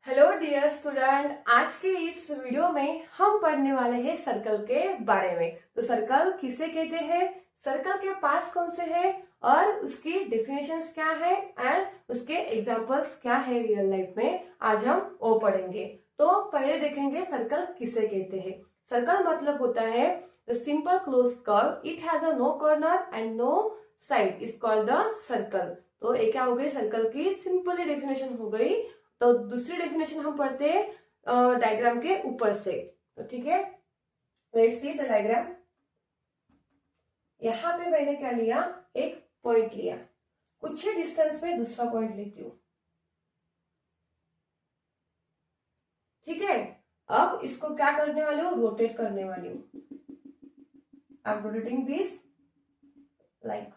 Hello dear student, आज के इस वीडियो में हम पढ़ने वाले हैं सर्कल के बारे में। तो सर्कल किसे कहते हैं, सर्कल के पार्ट्स कौन से हैं और उसकी डेफिनेशंस क्या है एंड उसके एग्जांपल्स क्या है रियल लाइफ में, आज हम वो पढ़ेंगे। तो पहले देखेंगे सर्कल किसे कहते हैं। सर्कल मतलब होता है the simple close curve, it has a no corner and no side, is called the circle. तो ये क्या हो गई, सर्कल की सिंपली डेफिनेशन हो गई। तो दूसरी डेफिनेशन हम पढ़ते हैं डायग्राम के ऊपर से। तो ठीक है, लेट्स सी द डायग्राम। यहां पे मैंने क्या लिया, एक पॉइंट लिया, कुछ ही डिस्टेंस में दूसरा पॉइंट लेती हूँ। ठीक है, अब इसको क्या करने वाली हूँ, रोटेट करने वाली हूँ। I am rotating this like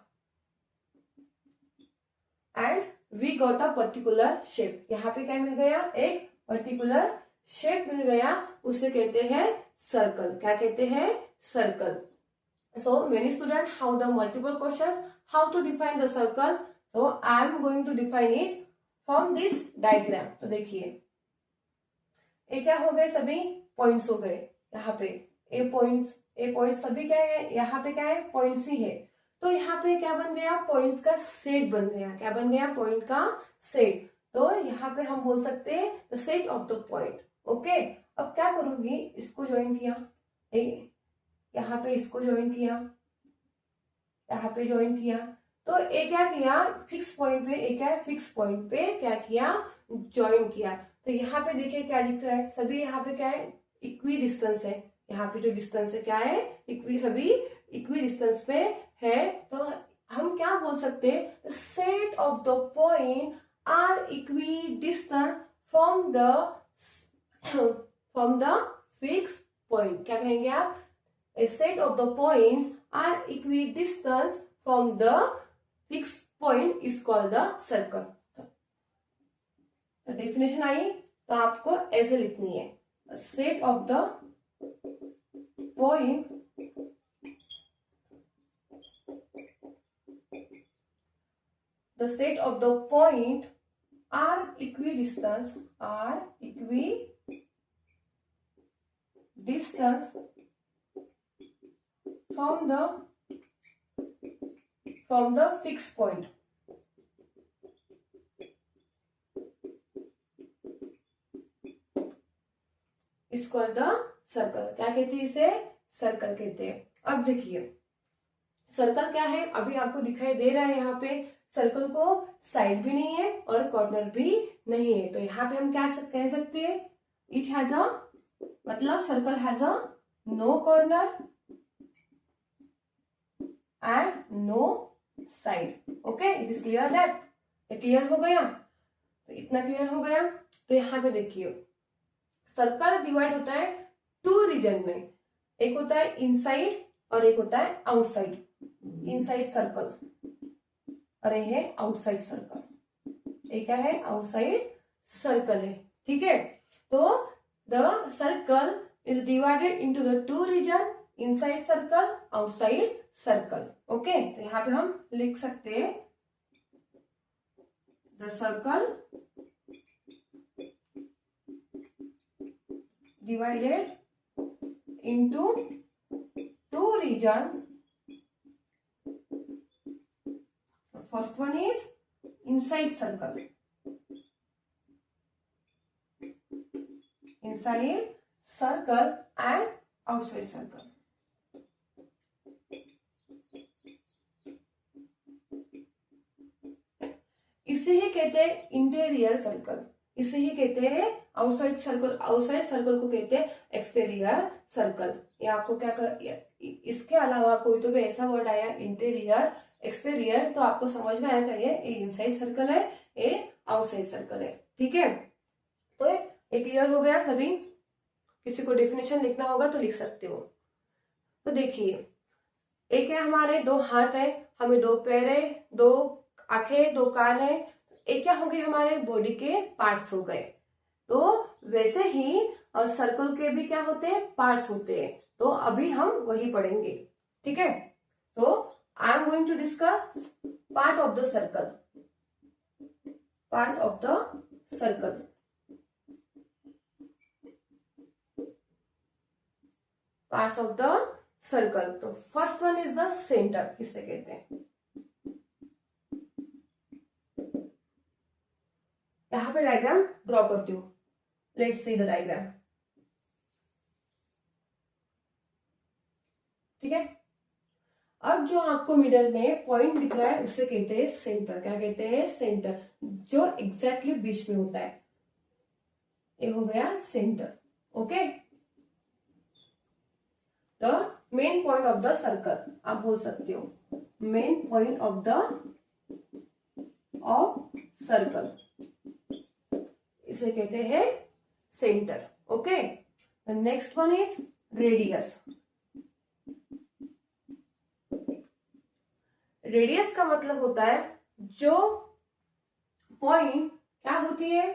and we got a particular shape. यहाँ पे क्या मिल गया, एक पर्टिकुलर शेप मिल गया, उसे कहते हैं सर्कल। क्या कहते हैं, circle. So many student how the multiple questions, how to define the circle. तो I am going to define it from this diagram. तो देखिए ये क्या हो गए, सभी पॉइंट्स हो गए। यहाँ पे ए पॉइंट्स सभी क्या है, यहाँ पे क्या है, पॉइंट्स ही है। तो यहाँ पे क्या बन गया, पॉइंट्स का सेट बन गया। क्या बन गया, पॉइंट का सेट। तो यहाँ पे हम बोल सकते हैं the set of the point. Okay, अब क्या करूंगी, इसको ज्वाइन किया, यहाँ पे इसको ज्वाइन किया, यहाँ पे ज्वाइन किया। तो एक क्या किया, फिक्स पॉइंट पे, एक क्या फिक्स पॉइंट पे क्या किया, ज्वाइन किया। तो यहाँ पे देखिए क्या दिख रहा है, सभी यहाँ पे क्या है, इक्वी डिस्टेंस है। यहाँ पे जो डिस्टेंस है क्या है, सभी इक्वी डिस्टेंस पे है। तो हम क्या बोल सकते हैं, set of the point are equidistance from the fix point. क्या कहेंगे आप, a set of the points are equidistant from the fixed point is called the circle। तो डेफिनेशन आई, तो आपको ऐसे लिखनी है, set of the point the set of the point are equidistant from the fixed point। इस called the circle. क्या कहते हैं इसे, सर्कल कहते हैं। अब देखिए सर्कल क्या है, अभी आपको दिखाई दे रहा है, यहाँ पे सर्कल को साइड भी नहीं है और कॉर्नर भी नहीं है। तो यहाँ पे हम क्या कह सकते हैं, इट हैज अ, मतलब circle has a no corner and no side. Okay, it is clear that, ये क्लियर हो गया, तो इतना क्लियर हो गया। तो यहाँ पे देखिए सर्कल डिवाइड होता है टू रीजन में, एक होता है इनसाइड और एक होता है आउटसाइड। इनसाइड सर्कल और ये है आउटसाइड सर्कल। ये क्या है, आउटसाइड सर्कल है। ठीक है, तो the circle is divided into the two region, inside circle, outside circle. Okay, तो यहाँ पे हम लिख सकते हैं the circle divided into two region. The first one is inside circle, and outside circle। इसे ही कहते हैं इंटीरियर सर्कल, इसे ही कहते हैं आउटसाइड सर्कल। आउटसाइड सर्कल को कहते हैं एक्सटीरियर सर्कल। ये आपको क्या इसके अलावा कोई तो भी ऐसा वर्ड आया इंटीरियर, एक्सटीरियर, तो आपको समझ में आना चाहिए ये इनसाइड सर्कल है, ये आउटसाइड सर्कल है। ठीक है, तो ये क्लियर हो गया सभी। किसी को डेफिनेशन लिखना होगा तो लिख सकते हो। तो देखिए एक है हमारे दो हाथ है, हमें दो पैर है, दो आंखें, दो कान है, एक क्या हो गए, हमारे बॉडी के पार्ट्स हो गए। तो वैसे ही सर्कल के भी क्या होते हैं, पार्ट्स होते हैं। तो अभी हम वही पढ़ेंगे। ठीक है, तो I am going to discuss part of the circle, parts of the circle. Parts of the circle. तो first one is the centre, किसे कहते हैं। यहां पे डायग्राम ड्रॉ करती हूं, लेट्स सी द डायग्राम। ठीक है, अब जो आपको मिडल में पॉइंट दिख रहा है उसे कहते हैं सेंटर। क्या कहते हैं? सेंटर, जो एग्जैक्टली बीच में होता है। ये हो गया centre. Okay, the main point of the circle आप बोल सकते हो, मेन पॉइंट ऑफ सर्कल, इसे कहते हैं centre. Okay, next one is radius. Radius का मतलब होता है जो पॉइंट क्या होती है,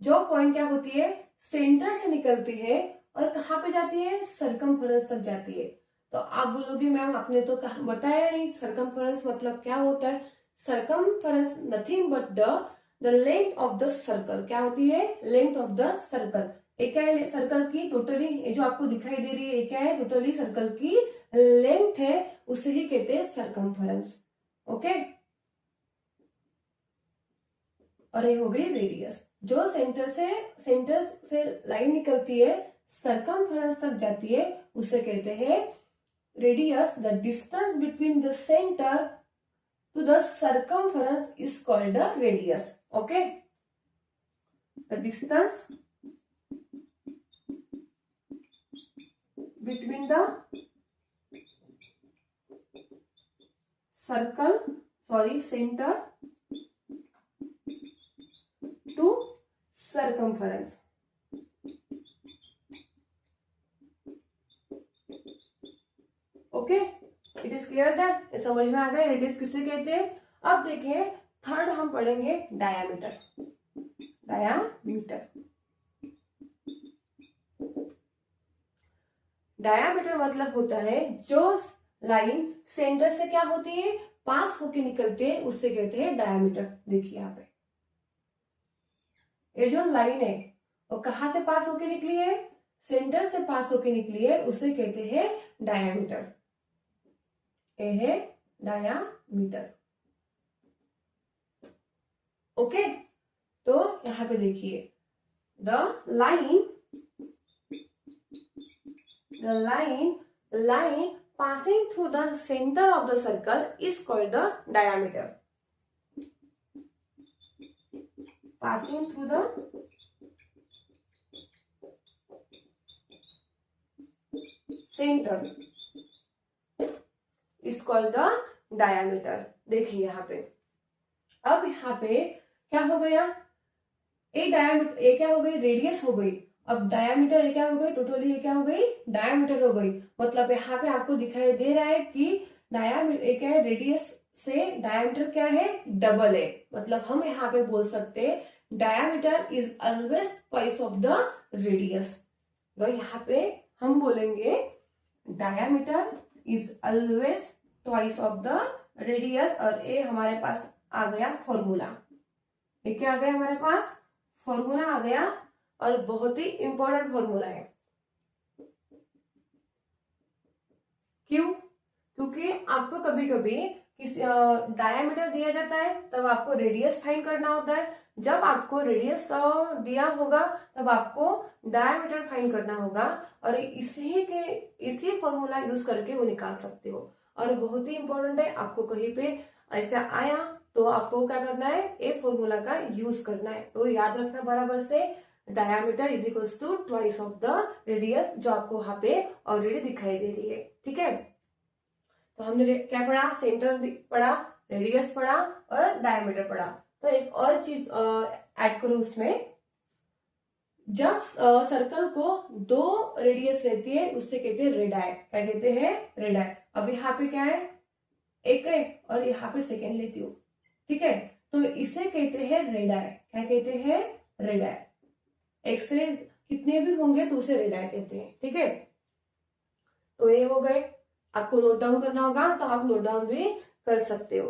जो पॉइंट क्या होती है, सेंटर से निकलती है और कहां पे जाती है, सरकमफेरेंस तक जाती है। तो आप बोलोगे मैम आपने तो बताया नहीं सरकमफेरेंस मतलब क्या होता है। Circumference nothing but the length of the circle. क्या होती है? Length of the circle. एक क्या है सर्कल की टोटली, जो आपको दिखाई दे रही है क्या है, टोटली सर्कल की लेंथ है, उसे ही कहते हैं सरकमफेरेंस। ओके, और ये हो गई रेडियस। जो सेंटर से लाइन निकलती है सरकमफेरेंस तक जाती है उसे कहते हैं radius. The distance between the centre to the circumference is called the radius. Okay, the distance between the center to circumference। Okay, it is clear that, समझ में आ गया रेडियस किसे कहते हैं। अब देखिए थर्ड हम पढ़ेंगे डायामीटर। डायामीटर मतलब होता है जो लाइन सेंटर से क्या होती है, पास होके निकलते हैं, उससे कहते हैं डायामीटर। देखिए यहाँ पे ये जो लाइन है वो कहां से पास होके निकली है, सेंटर से पास होके निकली है, उसे कहते हैं डायामीटर। ये है डायामीटर। ओके, तो यहां पे देखिए the line passing through the center of the circle is called the diameter. Passing through the center is called the diameter। देखिए यहाँ पे, अब यहाँ पे क्या हो गया, एक डायामीटर, ये क्या हो गई, रेडियस हो गई। अब डायामीटर ये क्या हो गई, टोटली ये क्या हो गई, डायामीटर हो गई। मतलब यहाँ पे आपको दिखाई दे रहा है कि डायामीटर क्या है, रेडियस से डायामीटर क्या है, डबल है। मतलब हम यहाँ पे बोल सकते हैं diameter is always twice of the radius. तो यहाँ पे हम बोलेंगे diameter is always twice of the radius. और ये हमारे पास आ गया फॉर्मूला, ये क्या आ गया हमारे पास, फॉर्मूला आ गया, और बहुत ही इंपॉर्टेंट फॉर्मूला है। क्यों? क्योंकि आपको कभी कभी किसी डायामीटर दिया जाता है तब आपको रेडियस फाइंड करना होता है। जब आपको रेडियस दिया होगा तब आपको डायामीटर फाइंड करना होगा, और इसी फॉर्मूला यूज करके वो निकाल सकते हो। और बहुत ही इंपॉर्टेंट है, आपको कहीं पे ऐसा आया तो आपको क्या करना है, ए फॉर्मूला का यूज करना है। तो याद रखना बराबर से, diameter is equals to twice of the radius, जो आपको वहां पे ऑलरेडी दिखाई दे रही है। ठीक है, तो हमने क्या पढ़ा, सेंटर पढ़ा, रेडियस पढ़ा और डायामीटर पढ़ा। तो एक और चीज ऐड करो उसमें, जब सर्कल को दो रेडियस रहती है उससे कहते हैं रेडाई। क्या कहते हैं, रेडाई। अब यहाँ पे क्या है, एक है और यहाँ पे सेकेंड लेती हूँ। ठीक है, तो इसे कहते हैं रेडाई। क्या कहते हैं, रेडाई। एक से कितने भी होंगे तो उसे रेडाई कहते हैं। ठीक है, तो ये हो गए, आपको नोट डाउन करना होगा तो आप नोट डाउन भी कर सकते हो।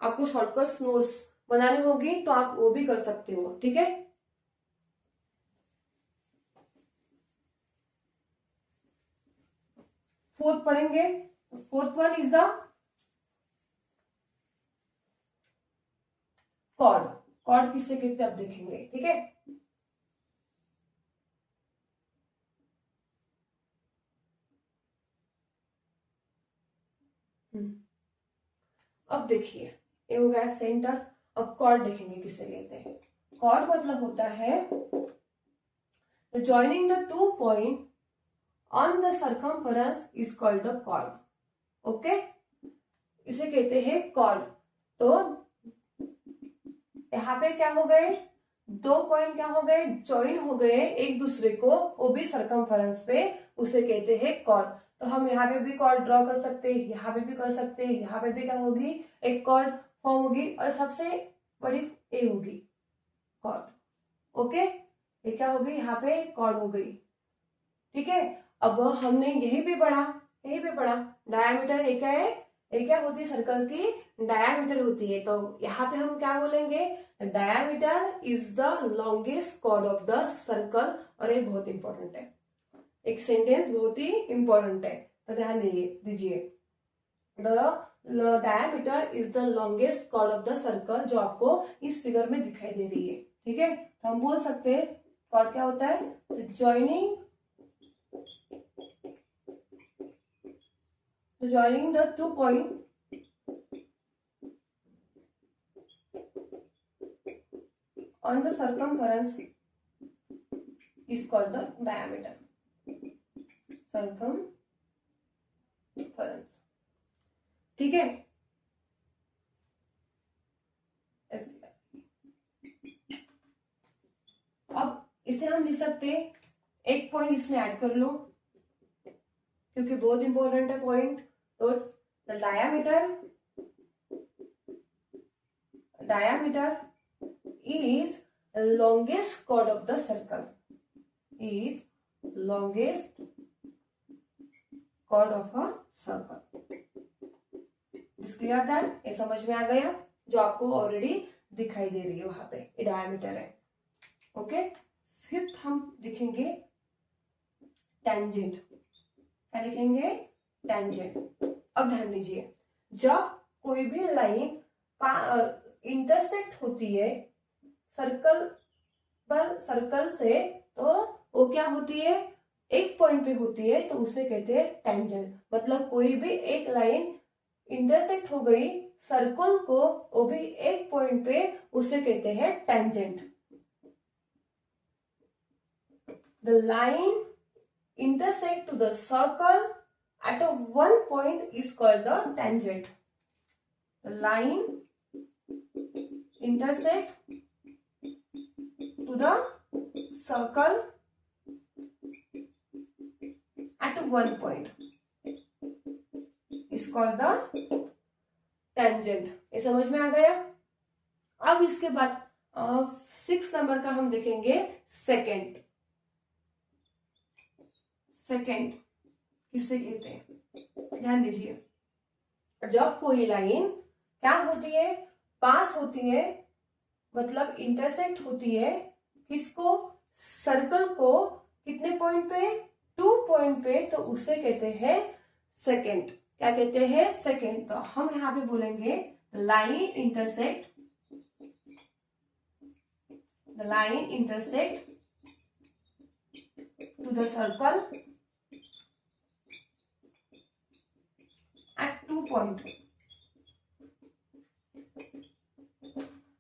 आपको शॉर्टकट्स नोट्स बनानी होगी तो आप वो भी कर सकते हो। ठीक है, फोर्थ पढ़ेंगे। Fourth one is the chord. Chord किससे कहते हैं अब देखेंगे, ठीक है। अब देखिए ये हो गया सेंटर। अब कॉर्ड देखेंगे किससे कहते हैं। कॉर्ड मतलब होता है joining the two point on the circumference is called the chord. Okay, इसे कहते हैं कॉर्ड। तो यहाँ पे क्या हो गए, दो पॉइंट क्या हो गए, ज्वाइन हो गए एक दूसरे को, वो भी सर्कमफेरेंस पे, उसे कहते हैं कॉर्ड। तो हम यहाँ पे भी कॉर्ड ड्रॉ कर सकते हैं, यहाँ पे भी कर सकते हैं, यहाँ पे भी क्या होगी, एक कॉर्ड फॉर्म होगी और सबसे बड़ी ए होगी कॉर्ड। ओके, ये क्या होगी, यहाँ पे कॉर्ड हो गई, ठीक है। अब हमने यही भी पढ़ा, डायामीटर एक है, ये क्या होती है, सर्कल की डायामीटर होती है। तो यहाँ पे हम क्या बोलेंगे, diameter is the longest chord of the circle. और ये बहुत इंपॉर्टेंट है, एक सेंटेंस बहुत ही इंपॉर्टेंट है, तो ध्यान दीजिए। The diameter is the longest chord of the circle, जो आपको इस फिगर में दिखाई दे रही है, ठीक है। तो हम बोल सकते हैं कॉर्ड क्या होता है, joining the two point on the circumference is called the diameter. Circumference, ठीक है। अब इसे हम लिख सकते हैं, एक पॉइंट इसमें ऐड कर लो क्योंकि बहुत इंपॉर्टेंट है पॉइंट। तो the diameter is longest chord of the circle, is longest chord of a circle. Is clear that? ये समझ में आ गया, जो आपको ऑलरेडी दिखाई दे रही है वहां पे, ये डायमीटर है। ओके, फिफ्थ हम लिखेंगे टेंजेंट। क्या लिखेंगे, टेंजेंट। अब ध्यान दीजिए, जब कोई भी लाइन इंटरसेक्ट होती है सर्कल से, तो वो क्या होती है, एक पॉइंट पे होती है, तो उसे कहते हैं टेंजेंट। मतलब कोई भी एक लाइन इंटरसेक्ट हो गई सर्कल को, वो भी एक पॉइंट पे, उसे कहते हैं tangent. The line intersect to the circle at a one point is called the tangent. The line intersect to the circle at one point is called the tangent. ये समझ में आ गया। अब इसके बाद 6 नंबर का हम देखेंगे सेकेंड। सेकेंड किससे कहते हैं, ध्यान दीजिए। जब कोई लाइन क्या होती है, पास होती है, मतलब इंटरसेक्ट होती है किसको, सर्कल को, कितने पॉइंट पे, 2 पॉइंट पे, तो उसे कहते हैं सेकेंड। क्या कहते हैं, सेकेंड। तो हम यहां पे बोलेंगे line intersect to the circle at 2 point.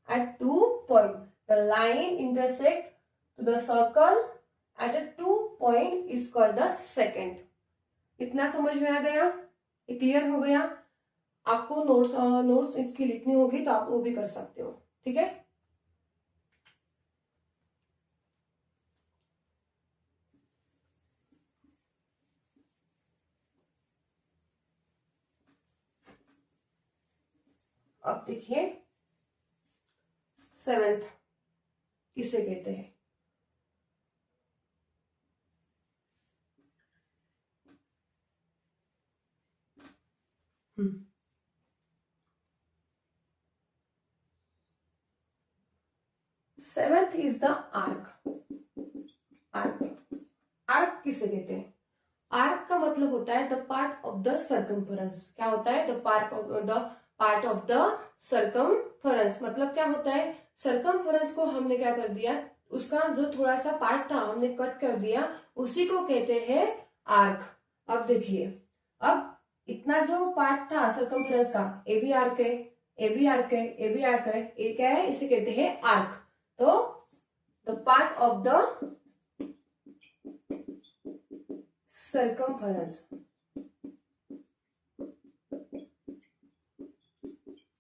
At 2 point, the line intersect to the circle at a 2 point is called the second. इतना समझ में आ गया, ये क्लियर हो गया। आपको नोट्स इसकी लिखनी होगी तो आप वो भी कर सकते हो, ठीक है। अब देखिए 7th किसे कहते हैं, seventh is the arc. Arc किसे कहते हैं, आर्क का का मतलब होता है the part of the circumference. क्या होता है? The part of the circumference. मतलब क्या होता है? सर्कम्फरेंस को हमने क्या कर दिया, उसका जो थोड़ा सा पार्ट था हमने कट कर दिया, उसी को कहते हैं आर्क। अब देखिए, अब इतना जो पार्ट था सर्कम्फरेंस का, ए बी आर्क है, ए बी आर्क है, ए बी आर्क है, ये क्या है? इसे कहते हैं आर्क। तो the part of the circumference.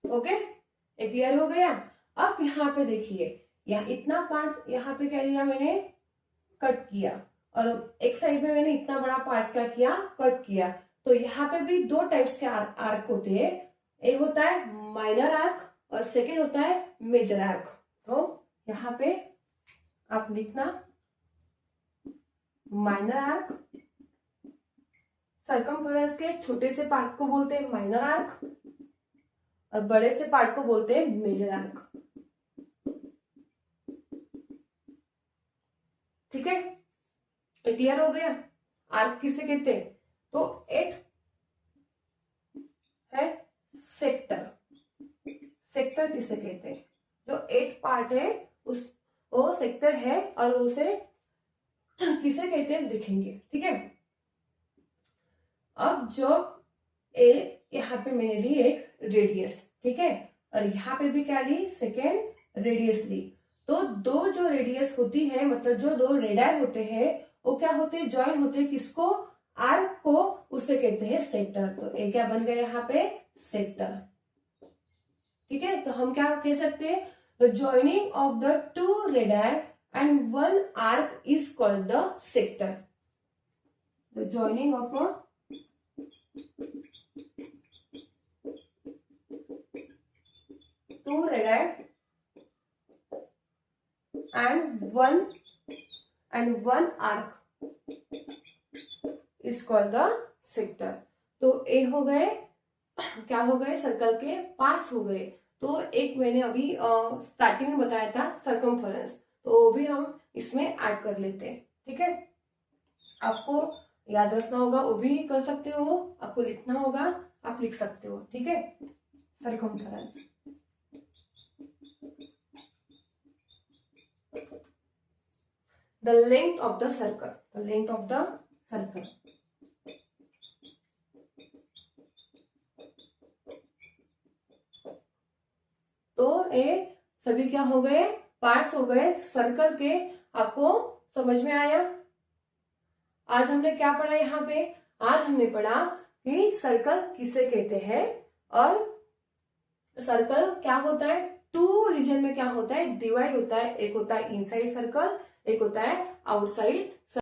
Okay, ये क्लियर हो गया। अब यहाँ पे देखिए, यहाँ इतना पार्ट यहाँ पे क्या लिया मैंने, कट किया, और एक साइड में मैंने इतना बड़ा पार्ट क्या किया, कट किया। तो यहाँ पे भी दो टाइप्स के आर्क होते हैं। एक होता है माइनर आर्क और सेकेंड होता है मेजर आर्क। तो यहाँ पे आप लिखना, माइनर आर्क, सर्कमफरेंस के छोटे से पार्ट को बोलते हैं माइनर आर्क और बड़े से पार्ट को बोलते हैं मेजर आर्क। ठीक है, क्लियर हो गया? आर्क किसे कहते हैं? तो एक है सेक्टर। सेक्टर किसे कहते हैं? जो एक पार्ट है उस वो सेक्टर है, और उसे किसे कहते हैं देखेंगे। ठीक है, अब जो यहाँ पे मैंने ली एक रेडियस, ठीक है, और यहाँ पे भी क्या ली, सेकेंड रेडियस ली। तो दो जो रेडियस होती है, मतलब जो दो रेडाई होते हैं, वो क्या होते हैं, ज्वाइन होते हैं किसको, आर्क को, उसे कहते हैं सेक्टर। तो ये क्या बन गया यहाँ पे, सेक्टर। ठीक है, तो हम क्या कह सकते हैं, the joining of the two radii and one arc is called the sector. The joining of two radii and one arc is called the sector। तो ये हो गए, क्या हो गए, सर्कल के पार्ट्स हो गए। तो एक मैंने अभी स्टार्टिंग में बताया था सर्कमफरेंस, तो वो भी हम इसमें ऐड कर लेते हैं। ठीक है, आपको याद रखना होगा, वो भी कर सकते हो, आपको लिखना होगा, आप लिख सकते हो। ठीक है, circumference. The length of the circle, the length of the circle। तो ये सभी क्या हो गए, पार्ट्स हो गए सर्कल के। आपको समझ में आया? आज हमने क्या पढ़ा यहाँ पे? आज हमने पढ़ा कि सर्कल किसे कहते हैं, और सर्कल क्या होता है, टू रीजन में क्या होता है, डिवाइड होता है। एक होता है इनसाइड सर्कल, एक होता है आउटसाइड